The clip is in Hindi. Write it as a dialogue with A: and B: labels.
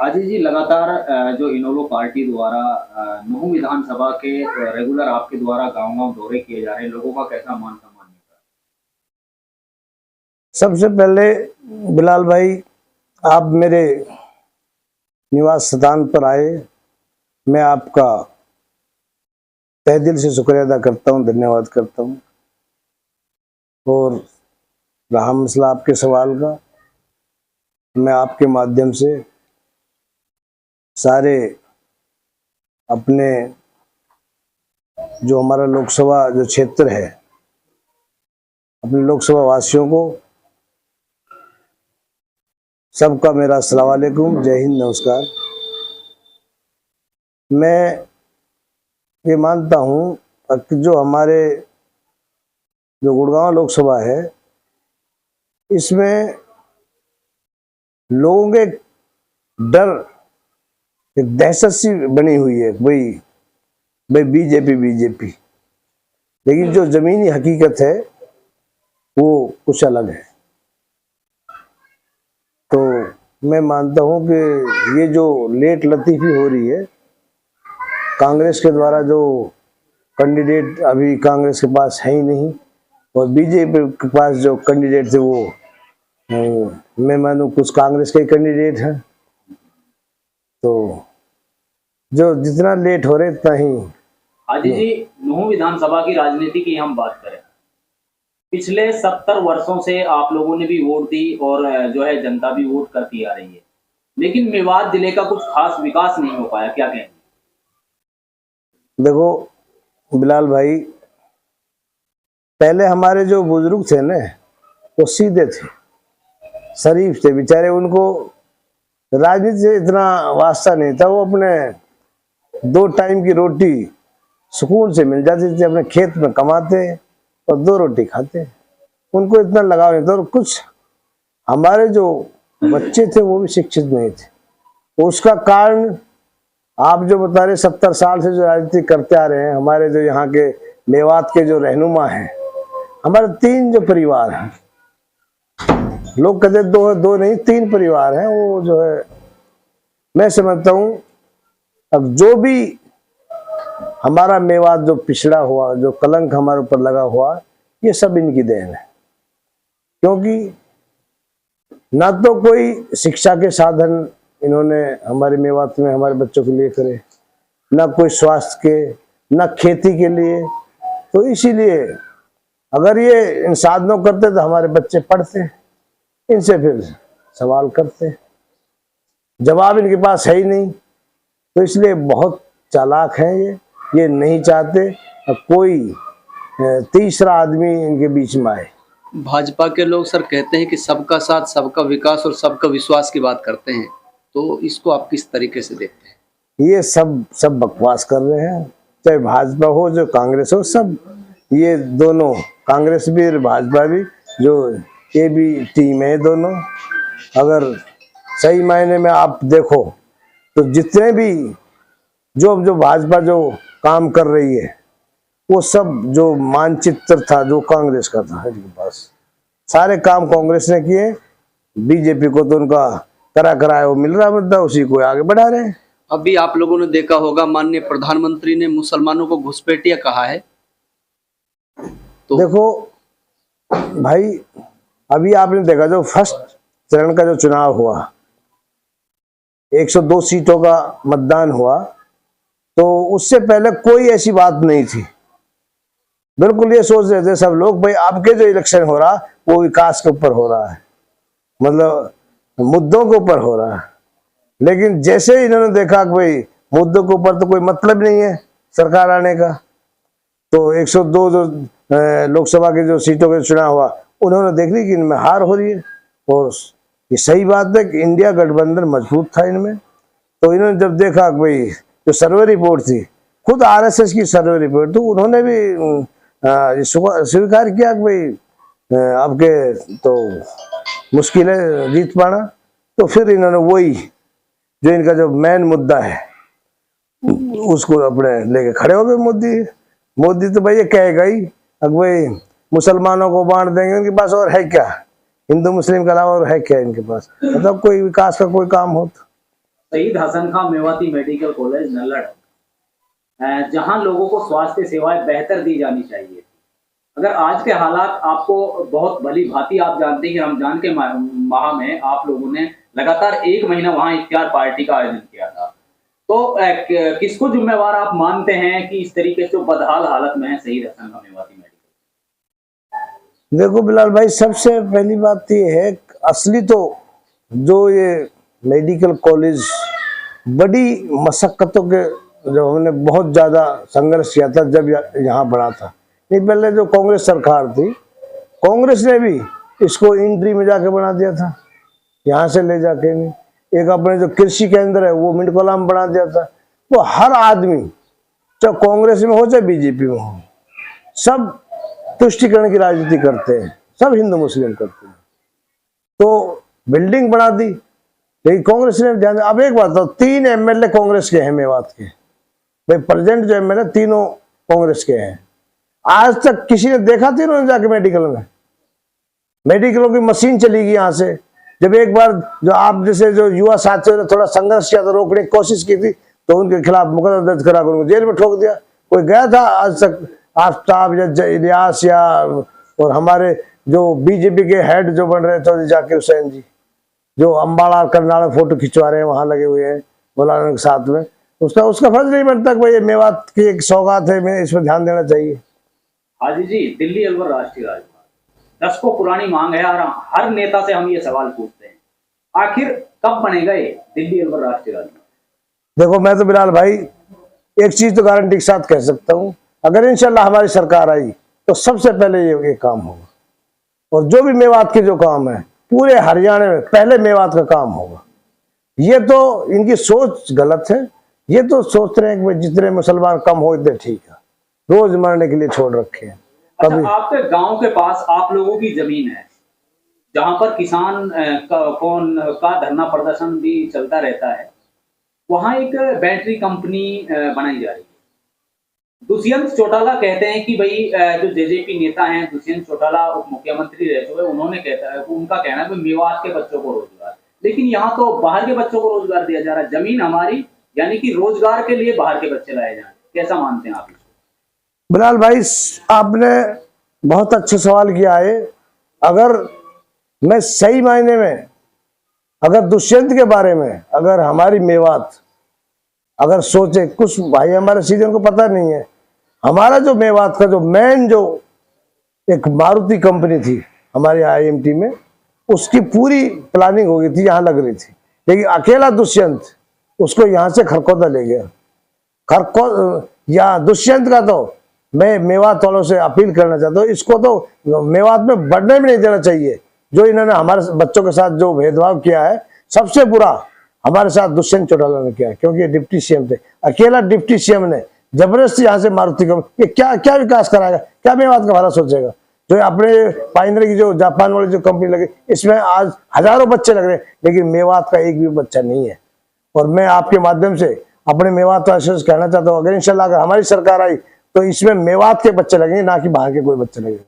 A: हाजी जी, लगातार जो इनोलो पार्टी द्वारा नूंह विधानसभा के रेगुलर आपके द्वारा गांव-गांव दौरे किए जा रहे हैं, लोगों का कैसा मान-सम्मान मिल रहा
B: सबसे पहले बिलाल भाई, आप मेरे निवास स्थान पर आए, मैं आपका तहे दिल से शुक्रिया अदा करता हूँ, धन्यवाद करता हूँ। और रहा मसला आपके सवाल का, मैं आपके माध्यम से सारे अपने जो हमारा लोकसभा जो क्षेत्र है, अपने लोकसभा वासियों को सबका मेरा अस्सलाम वालेकुम, जय हिंद, नमस्कार। मैं ये मानता हूँ कि जो हमारे जो गुड़गांव लोकसभा है, इसमें लोगों के डर, एक दहशत सी बनी हुई है, भाई बीजेपी। लेकिन जो जमीनी हकीकत है वो कुछ अलग है। तो मैं मानता हूँ कि ये जो लेट लतीफ़ी हो रही है, कांग्रेस के द्वारा जो कैंडिडेट अभी कांग्रेस के पास है ही नहीं, और बीजेपी के पास जो कैंडिडेट थे वो मैं मानूँ कुछ कांग्रेस के कैंडिडेट हैं। तो जो जितना लेट हो रहे इतना ही।
A: हाजी जी, नूंह विधानसभा की राजनीति की हम बात करें, पिछले 70 वर्षों से आप लोगों ने भी वोट दी और जो है जनता भी वोट करती आ रही है, लेकिन मेवात जिले का कुछ खास विकास नहीं हो पाया, क्या कहेंगे?
B: देखो बिलाल भाई, पहले हमारे जो बुजुर्ग थे ना, वो सीधे थे, शरीफ थे बेचारे, उनको राजनीति से इतना वास्ता नहीं था। वो अपने 2 टाइम की रोटी सुकून से मिल जाती थी, अपने खेत में कमाते और 2 रोटी खाते, उनको इतना लगाव नहीं था। और कुछ हमारे जो बच्चे थे वो भी शिक्षित नहीं थे। उसका कारण आप जो बता रहे, 70 साल से जो राजनीति करते आ रहे हैं, हमारे जो यहाँ के मेवात के जो रहनुमा हैं, हमारे 3 जो परिवार हैं, लोग कहते 2 नहीं 3 परिवार हैं, वो जो है मैं समझता हूँ अब जो भी हमारा मेवात जो पिछड़ा हुआ, जो कलंक हमारे ऊपर लगा हुआ, ये सब इनकी देन है। क्योंकि ना तो कोई शिक्षा के साधन इन्होंने हमारे मेवात में हमारे बच्चों के लिए करे, ना कोई स्वास्थ्य के, ना खेती के लिए। तो इसीलिए अगर ये इन साधनों करते तो हमारे बच्चे पढ़ते, इनसे फिर सवाल करते, जवाब इनके पास है ही नहीं। तो इसलिए बहुत चालाक हैं ये नहीं चाहते अब कोई तीसरा आदमी इनके बीच में आए।
C: भाजपा के लोग सर कहते हैं कि सबका साथ, सबका विकास और सबका विश्वास की बात करते हैं, तो इसको आप किस तरीके से देखते हैं?
B: ये सब बकवास कर रहे हैं, चाहे भाजपा हो जो कांग्रेस हो, सब ये दोनों, कांग्रेस भी और भाजपा भी, जो ये भी टीम है दोनों। अगर सही मायने में आप देखो तो जितने भी जो भाजपा जो काम कर रही है, वो सब जो मानचित्र था जो कांग्रेस का था, इनके पास सारे काम कांग्रेस ने किए। बीजेपी को तो उनका कराया वो मिल रहा, मतलब उसी को आगे बढ़ा रहे हैं।
C: अभी आप लोगों ने देखा होगा, माननीय प्रधानमंत्री ने मुसलमानों को घुसपैठिया कहा है। तो
B: देखो भाई, अभी आपने देखा जो फर्स्ट चरण का जो चुनाव हुआ, 102 सीटों का मतदान हुआ, तो उससे पहले कोई ऐसी बात नहीं थी। बिल्कुल ये सोच रहे थे सब लोग, भाई आपके जो इलेक्शन हो रहा वो विकास के ऊपर हो रहा है, मतलब मुद्दों के ऊपर हो रहा है। लेकिन जैसे ही इन्होंने देखा कि भाई मुद्दों के ऊपर तो कोई मतलब नहीं है सरकार आने का, तो 102 जो लोकसभा के जो सीटों के चुनाव हुआ, उन्होंने देख ली कि इनमें हार हो रही है। और ये सही बात है कि इंडिया गठबंधन मजबूत था इनमें। तो इन्होंने जब देखा कि भाई जो सर्वे रिपोर्ट थी, खुद आरएसएस की सर्वे रिपोर्ट, तो उन्होंने भी स्वीकार किया कि भाई आपके तो मुश्किल है जीत पाना। तो फिर इन्होंने वही जो इनका जो मेन मुद्दा है उसको अपने लेके खड़े हो गए। मोदी तो भाई ये कहेगा ही अब भाई मुसलमानों को बांट देंगे, उनके पास और है क्या, हिंदू मुस्लिम के अलावा और है क्या इनके पास, मतलब कोई विकास का कोई काम हो तो।
A: शहीद हसन खां मेवाती मेडिकल कॉलेज नल्लड़, जहां लोगों को स्वास्थ्य सेवाएं बेहतर दी जानी चाहिए। अगर आज के हालात आपको बहुत भली भांति आप जानते हैं कि रमजान के माह में आप लोगों ने लगातार 1 महीना वहां इफ्तार पार्टी का आयोजन किया था, तो किसको जिम्मेवार आप मानते हैं कि इस तरीके से बदहाल हालत में है शहीद हसन खां मेवाती मेडिकल?
B: देखो बिलाल भाई, सबसे पहली बात तो ये है, असली तो जो ये मेडिकल कॉलेज बड़ी मशक्कतों के, जो हमने बहुत ज़्यादा संघर्ष किया था जब यहाँ बना था। नहीं, पहले जो कांग्रेस सरकार थी, कांग्रेस ने भी इसको इंट्री में जाके बना दिया था, यहाँ से ले जाके नहीं। एक अपने जो कृषि केंद्र है वो मिंटकोला में बना दिया था। तो हर आदमी, चाहे कांग्रेस में हो चाहे बीजेपी में हो, सब तुष्टिकरण की राजनीति करते हैं, सब हिंदू मुस्लिम करते हैं। तो बिल्डिंग बना दी, लेकिन कांग्रेस ने ध्यान। अब एक बात, 3 एमएलए कांग्रेस के हैं मेवात के, भाई प्रेजेंट जो एमएलए तीनों कांग्रेस के हैं। आज तक किसी ने देखा थी उन्होंने जाके मेडिकल में? मेडिकलों की मशीन चली गई यहाँ से। जब एक बार जो आप जैसे जो युवा साथियों ने थोड़ा संघर्ष किया था, रोकने की कोशिश की थी, तो उनके खिलाफ मुकदमा दर्ज करा कर उनको जेल में ठोक दिया। कोई गया था आज तक? आफ्ताब या इलियास या और हमारे जो बीजेपी के हेड जो बन रहे चौधरी जाकिर हुसैन जी, जो अम्बाड़ा करनाल में फोटो खिंचवा रहे हैं, वहां लगे हुए हैं मौलाना के साथ में, उसका फर्ज नहीं बनता कि भाई मेवात की एक सौगात है, मैं इस पर ध्यान देना चाहिए।
A: हाजी जी, दिल्ली अलवर राष्ट्रीय राजमार्ग 10 को पुरानी मांग है, और हर नेता से हम ये सवाल पूछते हैं, आखिर कब बनेगा ये दिल्ली अलवर राष्ट्रीय राजमार्ग?
B: देखो, मैं तो बिलाल भाई एक चीज तो गारंटी के साथ कह सकता हूँ, अगर इंशाल्लाह हमारी सरकार आई तो सबसे पहले ये काम होगा। और जो भी मेवात के जो काम है पूरे हरियाणा में पहले मेवात का काम होगा। ये तो इनकी सोच गलत है। ये तो सोच रहे हैं कि जितने मुसलमान कम हो इतने ठीक है, रोज मरने के लिए छोड़ रखे हैं।
A: अच्छा, आपके गांव के पास आप लोगों की जमीन है जहां पर किसान का धरना प्रदर्शन भी चलता रहता है, वहां एक बैटरी कंपनी बनाई जा रही है। दुष्यंत चौटाला कहते हैं कि भाई जो जेजेपी नेता हैं, दुष्यंत चौटाला उप मुख्यमंत्री रह चुके, उन्होंने उनका कहना है कि मेवात के बच्चों को रोजगार, लेकिन यहाँ तो बाहर के बच्चों को रोजगार दिया जा रहा है। जमीन हमारी, यानी कि रोजगार के लिए बाहर के बच्चे लाए जाए। कैसा मानते हैं आप इसको?
B: बिलाल भाई, आपने बहुत अच्छा सवाल किया है। अगर मैं सही मायने में, अगर दुष्यंत के बारे में अगर हमारी मेवात अगर सोचे, कुछ भाई हमारे सीधे उनको पता नहीं है, हमारा जो मेवात का जो मेन जो एक मारुति कंपनी थी हमारे आईएमटी में, उसकी पूरी प्लानिंग हो गई थी, यहाँ लग रही थी, लेकिन अकेला दुष्यंत उसको यहाँ से खरखोदा ले गया। या दुष्यंत का तो मैं मेवात वालों से अपील करना चाहता हूँ, इसको तो मेवात में बढ़ने भी नहीं देना चाहिए। जो इन्होंने हमारे बच्चों के साथ जो भेदभाव किया है, सबसे बुरा हमारे साथ दुष्यंत चौटाला ने किया है, क्योंकि डिप्टी सीएम थे। अकेला डिप्टी सीएम ने जबरदस्ती यहाँ से मारुति को, ये क्या क्या विकास कराएगा, क्या मेवात का भला सोचेगा? जो अपने पाइनरी की जो जापान वाली जो कंपनी लगी, इसमें आज हजारों बच्चे लग रहे हैं, लेकिन मेवात का एक भी बच्चा नहीं है। और मैं आपके माध्यम से अपने मेवात वासियों से कहना चाहता हूँ, अगर इंशाल्लाह अगर हमारी सरकार आई तो इसमें मेवात के बच्चे लगेंगे, ना कि बाहर के कोई बच्चे लगेंगे।